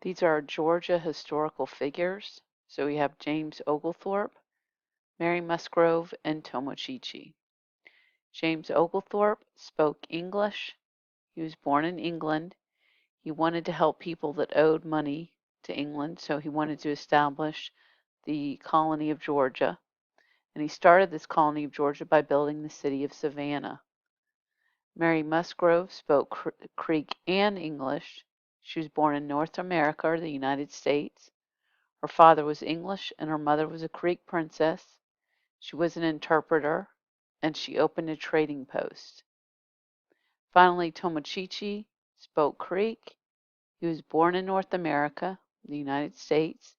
These are Georgia historical figures. So we have James Oglethorpe, Mary Musgrove, and Tomochichi. James Oglethorpe spoke English. He was born in England. He wanted to help people that owed money to England, so he wanted to establish the colony of Georgia. And he started this colony of Georgia by building the city of Savannah. Mary Musgrove spoke Creek and English. She was born in North America, or the United States. Her father was English and her mother was a Creek princess. She was an interpreter and she opened a trading post. Finally, Tomochichi spoke Creek. He was born in North America, the United States.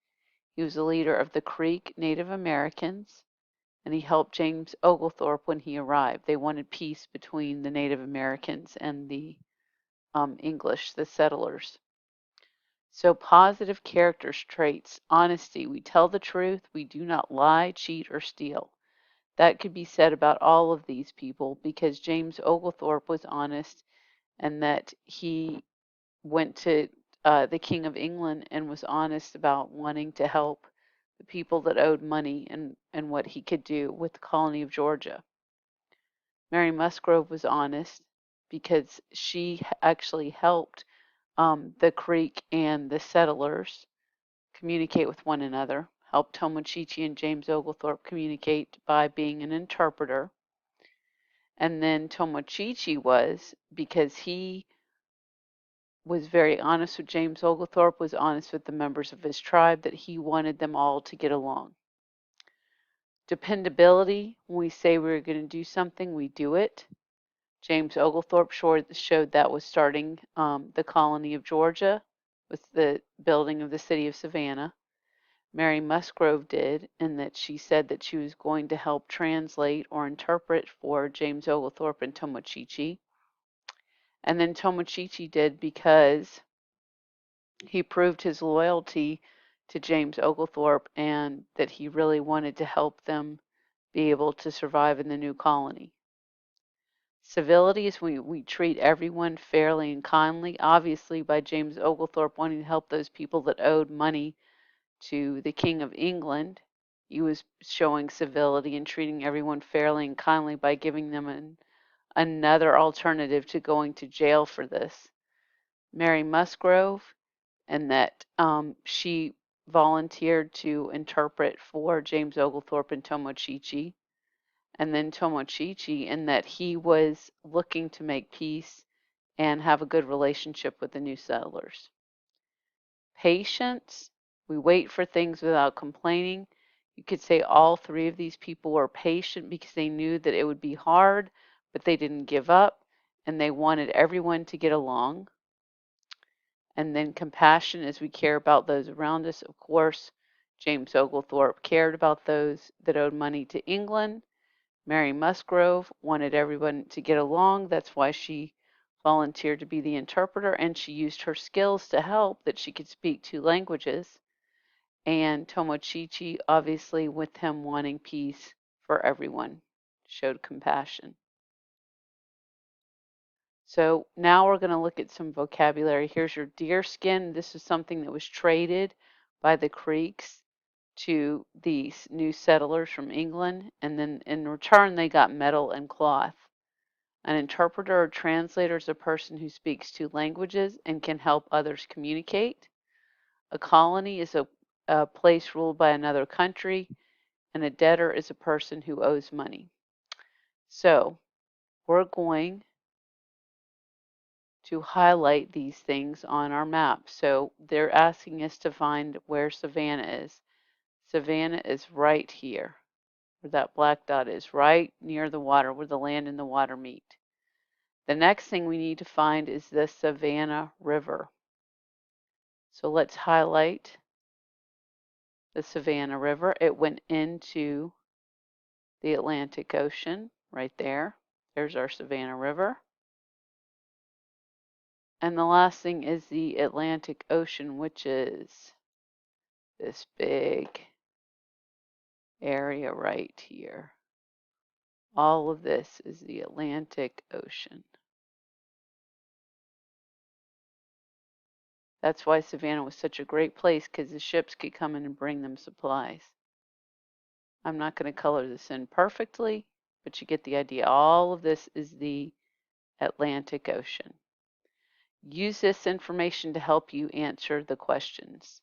He was a leader of the Creek Native Americans and he helped James Oglethorpe when he arrived. They wanted peace between the Native Americans and the English, the settlers. So positive character traits: honesty. We tell the truth. We do not lie, cheat, or steal. That could be said about all of these people because James Oglethorpe was honest and that he went to the King of England and was honest about wanting to help the people that owed money and what he could do with the colony of Georgia. Mary Musgrove was honest because she actually helped the Creek and the settlers communicate with one another, helped Tomochichi and James Oglethorpe communicate by being an interpreter. And then Tomochichi was, because he was very honest with James Oglethorpe, was honest with the members of his tribe, that he wanted them all to get along. Dependability: when we say we're going to do something, we do it. James Oglethorpe showed that with starting the colony of Georgia, with the building of the city of Savannah. Mary Musgrove did, in that she said that she was going to help translate or interpret for James Oglethorpe and Tomochichi. And then Tomochichi did because he proved his loyalty to James Oglethorpe and that he really wanted to help them be able to survive in the new colony. Civility is when we treat everyone fairly and kindly. Obviously, by James Oglethorpe wanting to help those people that owed money to the King of England, he was showing civility and treating everyone fairly and kindly by giving them another alternative to going to jail for this. Mary Musgrove, and that she volunteered to interpret for James Oglethorpe and Tomochichi. And then Tomochichi, in that he was looking to make peace and have a good relationship with the new settlers. Patience: we wait for things without complaining. You could say all three of these people were patient because they knew that it would be hard, but they didn't give up and they wanted everyone to get along. And then compassion, as we care about those around us. Of course, James Oglethorpe cared about those that owed money to England. Mary Musgrove wanted everyone to get along. That's why she volunteered to be the interpreter, and she used her skills to help, that she could speak 2 languages. And Tomochichi, obviously, with him wanting peace for everyone, showed compassion. So now we're going to look at some vocabulary. Here's your deerskin. This is something that was traded by the Creeks to these new settlers from England, and then in return they got metal and cloth. An interpreter or translator is a person who speaks 2 languages and can help others communicate. A colony is a place ruled by another country, and a debtor is a person who owes money. So we're going to highlight these things on our map. So they're asking us to find where Savannah is. Savannah is right here, where that black dot is, right near the water, where the land and the water meet. The next thing we need to find is the Savannah River. So let's highlight the Savannah River. It went into the Atlantic Ocean right there. There's our Savannah River. And the last thing is the Atlantic Ocean, which is this big area right here. All of this is the Atlantic Ocean. That's why Savannah was such a great place, because the ships could come in and bring them supplies. I'm not going to color this in perfectly, but you get the idea. All of this is the Atlantic Ocean. Use this information to help you answer the questions.